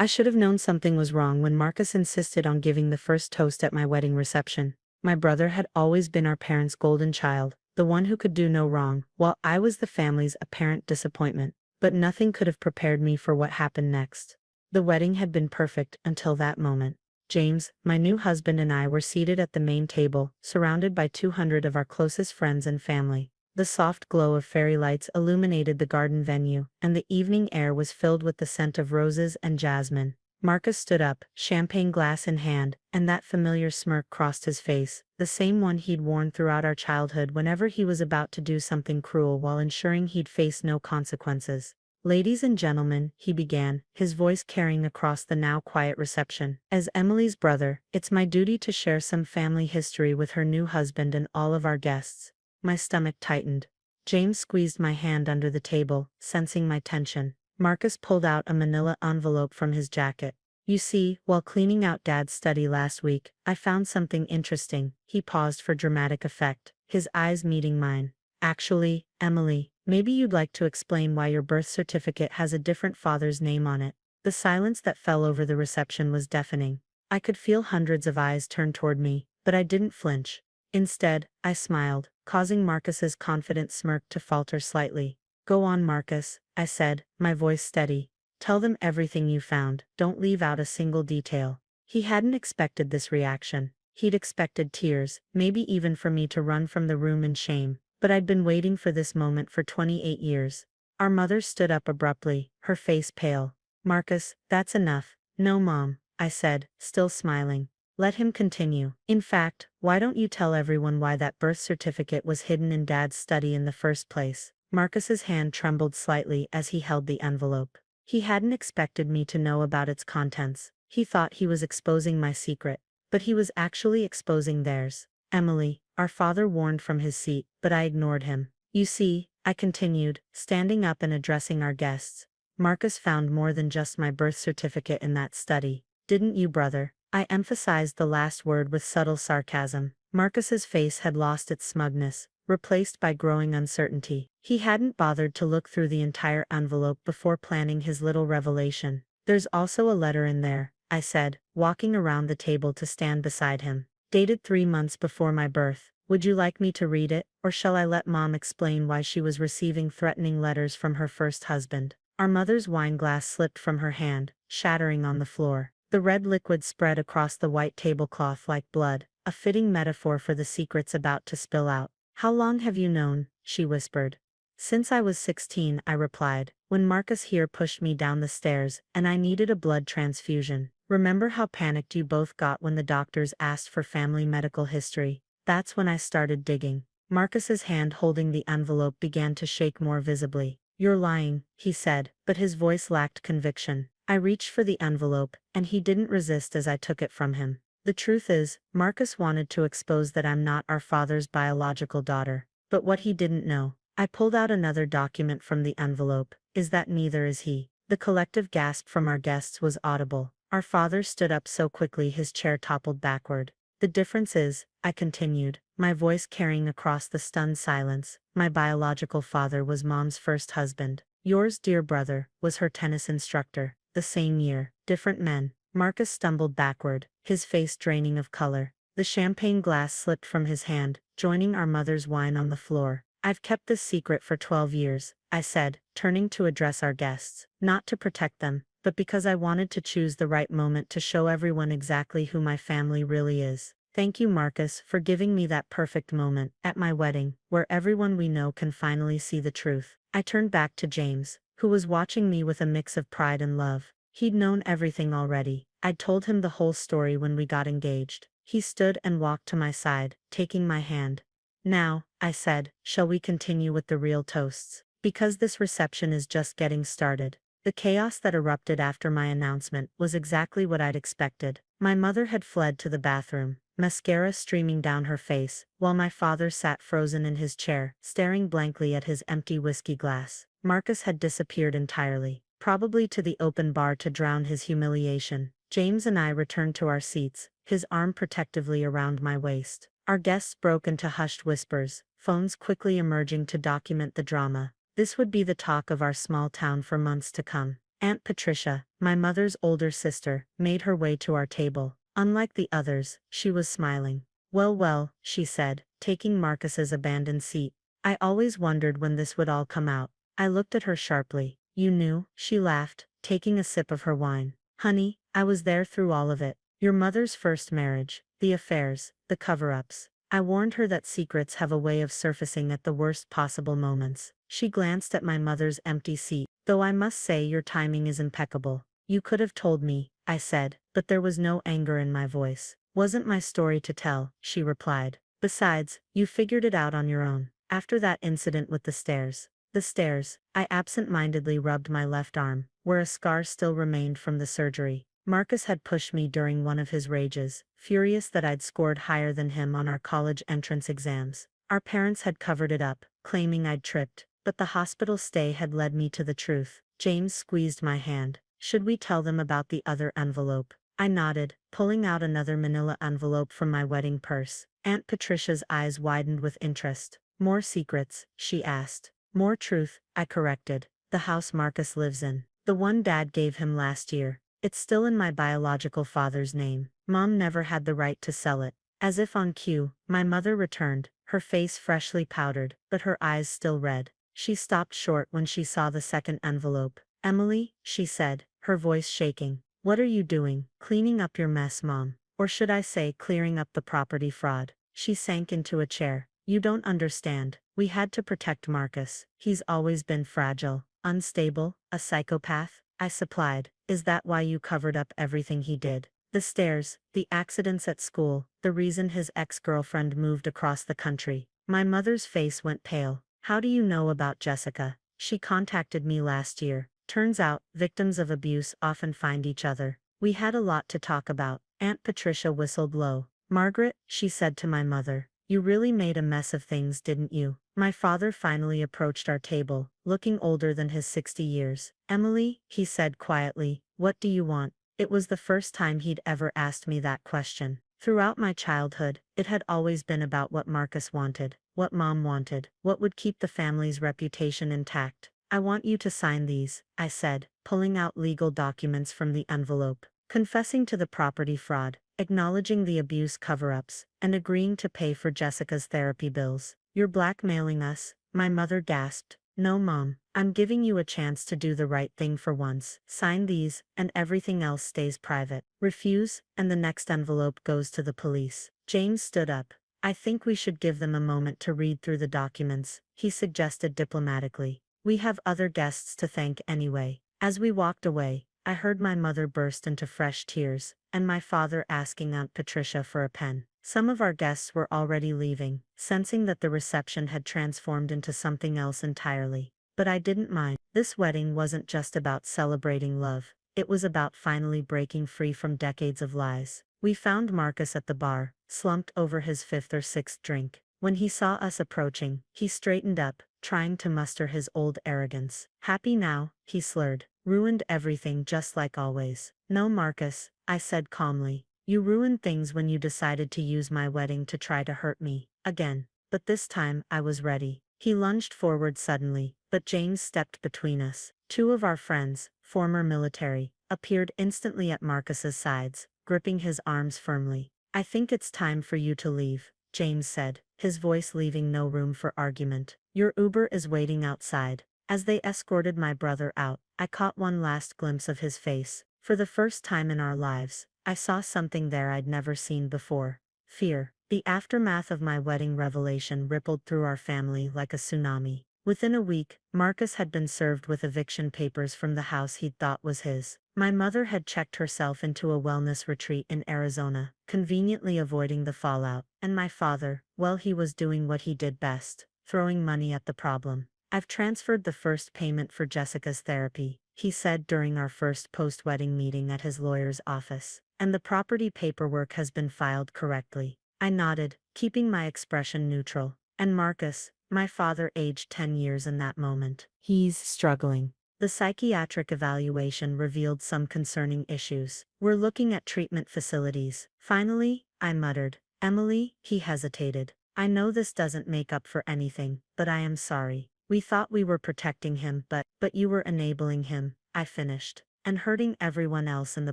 I should have known something was wrong when Marcus insisted on giving the first toast at my wedding reception. My brother had always been our parents' golden child, the one who could do no wrong, while I was the family's apparent disappointment. But nothing could have prepared me for what happened next. The wedding had been perfect until that moment. James, my new husband, and I were seated at the main table, surrounded by 200 of our closest friends and family. The soft glow of fairy lights illuminated the garden venue, and the evening air was filled with the scent of roses and jasmine. Marcus stood up, champagne glass in hand, and that familiar smirk crossed his face, the same one he'd worn throughout our childhood whenever he was about to do something cruel while ensuring he'd face no consequences. "Ladies and gentlemen," he began, his voice carrying across the now quiet reception. "As Emily's brother, it's my duty to share some family history with her new husband and all of our guests." My stomach tightened. James squeezed my hand under the table, sensing my tension. Marcus pulled out a manila envelope from his jacket. "You see, while cleaning out Dad's study last week, I found something interesting." He paused for dramatic effect, his eyes meeting mine. "Actually, Emily, maybe you'd like to explain why your birth certificate has a different father's name on it." The silence that fell over the reception was deafening. I could feel hundreds of eyes turn toward me, but I didn't flinch. Instead, I smiled, causing Marcus's confident smirk to falter slightly. "Go on, Marcus," I said, my voice steady. "Tell them everything you found, don't leave out a single detail." He hadn't expected this reaction. He'd expected tears, maybe even for me to run from the room in shame. But I'd been waiting for this moment for 28 years. Our mother stood up abruptly, her face pale. "Marcus, that's enough." "No, Mom," I said, still smiling. "Let him continue. In fact, why don't you tell everyone why that birth certificate was hidden in Dad's study in the first place?" Marcus's hand trembled slightly as he held the envelope. He hadn't expected me to know about its contents. He thought he was exposing my secret, but he was actually exposing theirs. "Emily," our father warned from his seat, but I ignored him. "You see," I continued, standing up and addressing our guests, "Marcus found more than just my birth certificate in that study. Didn't you, brother?" I emphasized the last word with subtle sarcasm. Marcus's face had lost its smugness, replaced by growing uncertainty. He hadn't bothered to look through the entire envelope before planning his little revelation. "There's also a letter in there," I said, walking around the table to stand beside him. "Dated 3 months before my birth. Would you like me to read it, or shall I let Mom explain why she was receiving threatening letters from her first husband?" Our mother's wine glass slipped from her hand, shattering on the floor. The red liquid spread across the white tablecloth like blood, a fitting metaphor for the secrets about to spill out. "How long have you known?" she whispered. "Since I was 16, I replied, "when Marcus here pushed me down the stairs, and I needed a blood transfusion. Remember how panicked you both got when the doctors asked for family medical history? That's when I started digging." Marcus's hand holding the envelope began to shake more visibly. "You're lying," he said, but his voice lacked conviction. I reached for the envelope, and he didn't resist as I took it from him. "The truth is, Marcus wanted to expose that I'm not our father's biological daughter. But what he didn't know." I pulled out another document from the envelope, "is that neither is he." The collective gasp from our guests was audible. Our father stood up so quickly his chair toppled backward. "The difference is," I continued, my voice carrying across the stunned silence, "my biological father was Mom's first husband. Yours, dear brother, was her tennis instructor. The same year, different men." Marcus stumbled backward, his face draining of color. The champagne glass slipped from his hand, joining our mother's wine on the floor. "I've kept this secret for 12 years, I said, turning to address our guests. "Not to protect them, but because I wanted to choose the right moment to show everyone exactly who my family really is. Thank you, Marcus, for giving me that perfect moment, at my wedding, where everyone we know can finally see the truth." I turned back to James, who was watching me with a mix of pride and love. He'd known everything already. I'd told him the whole story when we got engaged. He stood and walked to my side, taking my hand. "Now," I said, "shall we continue with the real toasts? Because this reception is just getting started." The chaos that erupted after my announcement was exactly what I'd expected. My mother had fled to the bathroom, mascara streaming down her face, while my father sat frozen in his chair, staring blankly at his empty whiskey glass. Marcus had disappeared entirely, probably to the open bar to drown his humiliation. James and I returned to our seats, his arm protectively around my waist. Our guests broke into hushed whispers, phones quickly emerging to document the drama. This would be the talk of our small town for months to come. Aunt Patricia, my mother's older sister, made her way to our table. Unlike the others, she was smiling. Well, well, she said, taking Marcus's abandoned seat. I always wondered when this would all come out. I looked at her sharply. You knew? She laughed, taking a sip of her wine. Honey, I was there through all of it. Your mother's first marriage, the affairs, the cover-ups. I warned her that secrets have a way of surfacing at the worst possible moments. She glanced at my mother's empty seat. Though I must say your timing is impeccable. You could have told me, I said, but there was no anger in my voice. Wasn't my story to tell, she replied. Besides, you figured it out on your own. After that incident with the stairs. The stairs, I absent-mindedly rubbed my left arm, where a scar still remained from the surgery. Marcus had pushed me during one of his rages, furious that I'd scored higher than him on our college entrance exams. Our parents had covered it up, claiming I'd tripped, but the hospital stay had led me to the truth. James squeezed my hand. Should we tell them about the other envelope? I nodded, pulling out another manila envelope from my wedding purse. Aunt Patricia's eyes widened with interest. More secrets, she asked. More truth, I corrected. The house Marcus lives in. The one Dad gave him last year. It's still in my biological father's name. Mom never had the right to sell it. As if on cue, my mother returned, her face freshly powdered, but her eyes still red. She stopped short when she saw the second envelope. Emily, she said, her voice shaking. What are you doing? Cleaning up your mess, Mom. Or should I say clearing up the property fraud? She sank into a chair. You don't understand. We had to protect Marcus. He's always been fragile, unstable, a psychopath, I supplied. Is that why you covered up everything he did? The stairs, the accidents at school, the reason his ex-girlfriend moved across the country. My mother's face went pale. How do you know about Jessica? She contacted me last year. Turns out, victims of abuse often find each other. We had a lot to talk about. Aunt Patricia whistled low. Margaret, she said to my mother, you really made a mess of things, didn't you? My father finally approached our table, looking older than his 60 years. Emily, he said quietly, what do you want? It was the first time he'd ever asked me that question. Throughout my childhood, it had always been about what Marcus wanted, what Mom wanted, what would keep the family's reputation intact. I want you to sign these, I said, pulling out legal documents from the envelope, confessing to the property fraud, acknowledging the abuse cover-ups, and agreeing to pay for Jessica's therapy bills. You're blackmailing us, my mother gasped. No, Mom, I'm giving you a chance to do the right thing for once. Sign these, and everything else stays private. Refuse, and the next envelope goes to the police. James stood up. I think we should give them a moment to read through the documents, he suggested diplomatically. We have other guests to thank anyway. As we walked away, I heard my mother burst into fresh tears, and my father asking Aunt Patricia for a pen. Some of our guests were already leaving, sensing that the reception had transformed into something else entirely. But I didn't mind. This wedding wasn't just about celebrating love. It was about finally breaking free from decades of lies. We found Marcus at the bar, slumped over his fifth or sixth drink. When he saw us approaching, he straightened up, trying to muster his old arrogance. Happy now, he slurred. Ruined everything just like always. No, Marcus, I said calmly. You ruined things when you decided to use my wedding to try to hurt me. Again. But this time, I was ready. He lunged forward suddenly, but James stepped between us. Two of our friends, former military, appeared instantly at Marcus's sides, gripping his arms firmly. I think it's time for you to leave, James said, his voice leaving no room for argument. Your Uber is waiting outside. As they escorted my brother out, I caught one last glimpse of his face. For the first time in our lives, I saw something there I'd never seen before. Fear. The aftermath of my wedding revelation rippled through our family like a tsunami. Within a week, Marcus had been served with eviction papers from the house he'd thought was his. My mother had checked herself into a wellness retreat in Arizona, conveniently avoiding the fallout, and my father, well, he was doing what he did best, throwing money at the problem. I've transferred the first payment for Jessica's therapy, he said during our first post-wedding meeting at his lawyer's office, and the property paperwork has been filed correctly. I nodded, keeping my expression neutral. And Marcus, my father aged 10 years in that moment. He's struggling. The psychiatric evaluation revealed some concerning issues. We're looking at treatment facilities. Finally, I muttered. Emily, he hesitated. I know this doesn't make up for anything, but I am sorry. We thought we were protecting him, but you were enabling him. I finished, and hurting everyone else in the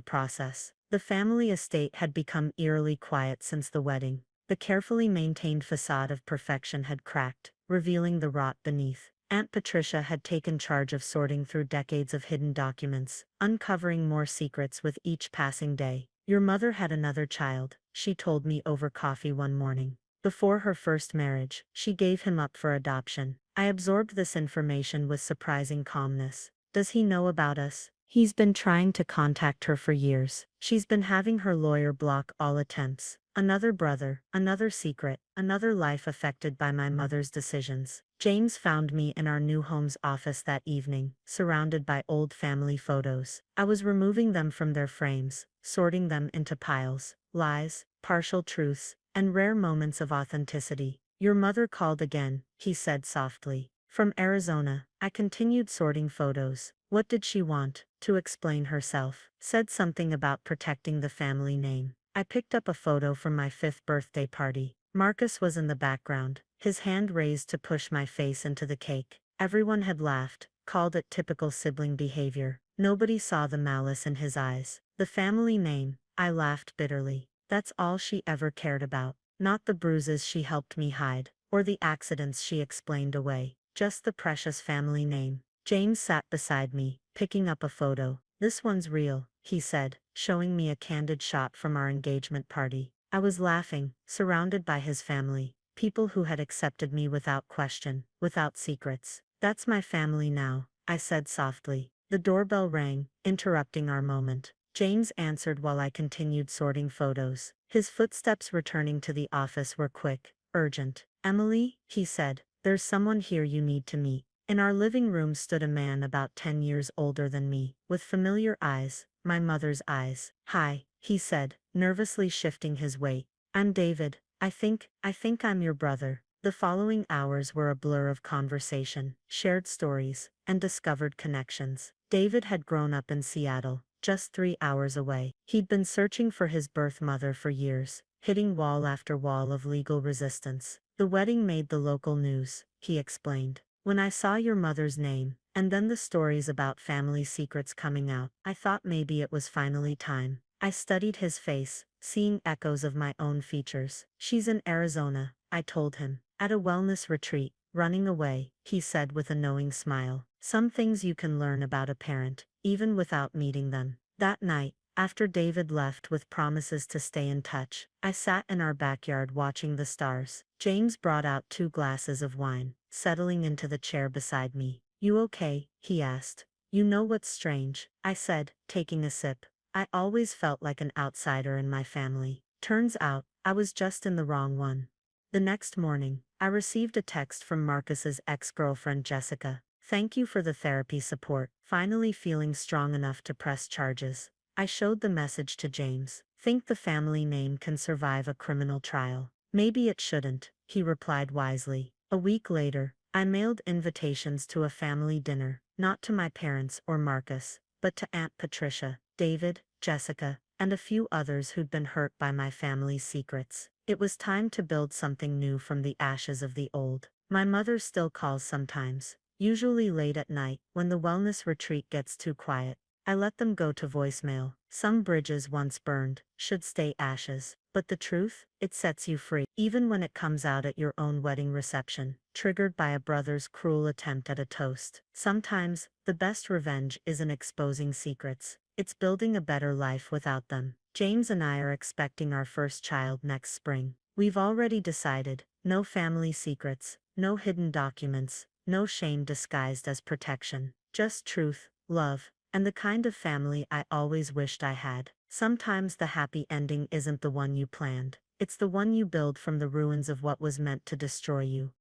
process. The family estate had become eerily quiet since the wedding. The carefully maintained facade of perfection had cracked, revealing the rot beneath. Aunt Patricia had taken charge of sorting through decades of hidden documents, uncovering more secrets with each passing day. Your mother had another child, she told me over coffee one morning. Before her first marriage, she gave him up for adoption. I absorbed this information with surprising calmness. Does he know about us? He's been trying to contact her for years. She's been having her lawyer block all attempts. Another brother, another secret, another life affected by my mother's decisions. James found me in our new home's office that evening, surrounded by old family photos. I was removing them from their frames, sorting them into piles, lies, partial truths, and rare moments of authenticity. Your mother called again, he said softly. From Arizona. I continued sorting photos. What did she want? To explain herself. Said something about protecting the family name. I picked up a photo from my 5th birthday party. Marcus was in the background, his hand raised to push my face into the cake. Everyone had laughed, called it typical sibling behavior. Nobody saw the malice in his eyes. The family name, I laughed bitterly. That's all she ever cared about. Not the bruises she helped me hide, or the accidents she explained away. Just the precious family name. James sat beside me, picking up a photo. This one's real, he said, showing me a candid shot from our engagement party. I was laughing, surrounded by his family, people who had accepted me without question, without secrets. That's my family now, I said softly. The doorbell rang, interrupting our moment. James answered while I continued sorting photos. His footsteps returning to the office were quick, urgent. Emily, he said, there's someone here you need to meet. In our living room stood a man about 10 years older than me, with familiar eyes, my mother's eyes. Hi, he said, nervously shifting his weight. I'm David. I think I'm your brother. The following hours were a blur of conversation, shared stories, and discovered connections. David had grown up in Seattle, just 3 hours away. He'd been searching for his birth mother for years, hitting wall after wall of legal resistance. The wedding made the local news, he explained. When I saw your mother's name, and then the stories about family secrets coming out, I thought maybe it was finally time. I studied his face, seeing echoes of my own features. She's in Arizona, I told him. At a wellness retreat, running away, he said with a knowing smile. Some things you can learn about a parent, even without meeting them. That night, after David left with promises to stay in touch, I sat in our backyard watching the stars. James brought out 2 glasses of wine, settling into the chair beside me. You okay? He asked. You know what's strange? I said, taking a sip. I always felt like an outsider in my family. Turns out, I was just in the wrong one. The next morning, I received a text from Marcus's ex-girlfriend Jessica. Thank you for the therapy support. Finally feeling strong enough to press charges. I showed the message to James. Think the family name can survive a criminal trial. Maybe it shouldn't, he replied wisely. A week later, I mailed invitations to a family dinner, not to my parents or Marcus, but to Aunt Patricia, David, Jessica, and a few others who'd been hurt by my family's secrets. It was time to build something new from the ashes of the old. My mother still calls sometimes, usually late at night, when the wellness retreat gets too quiet. I let them go to voicemail. Some bridges once burned should stay ashes. But the truth, it sets you free. Even when it comes out at your own wedding reception, triggered by a brother's cruel attempt at a toast. Sometimes, the best revenge isn't exposing secrets. It's building a better life without them. James and I are expecting our first child next spring. We've already decided, no family secrets, no hidden documents, no shame disguised as protection. Just truth, love, and the kind of family I always wished I had. Sometimes the happy ending isn't the one you planned. It's the one you build from the ruins of what was meant to destroy you.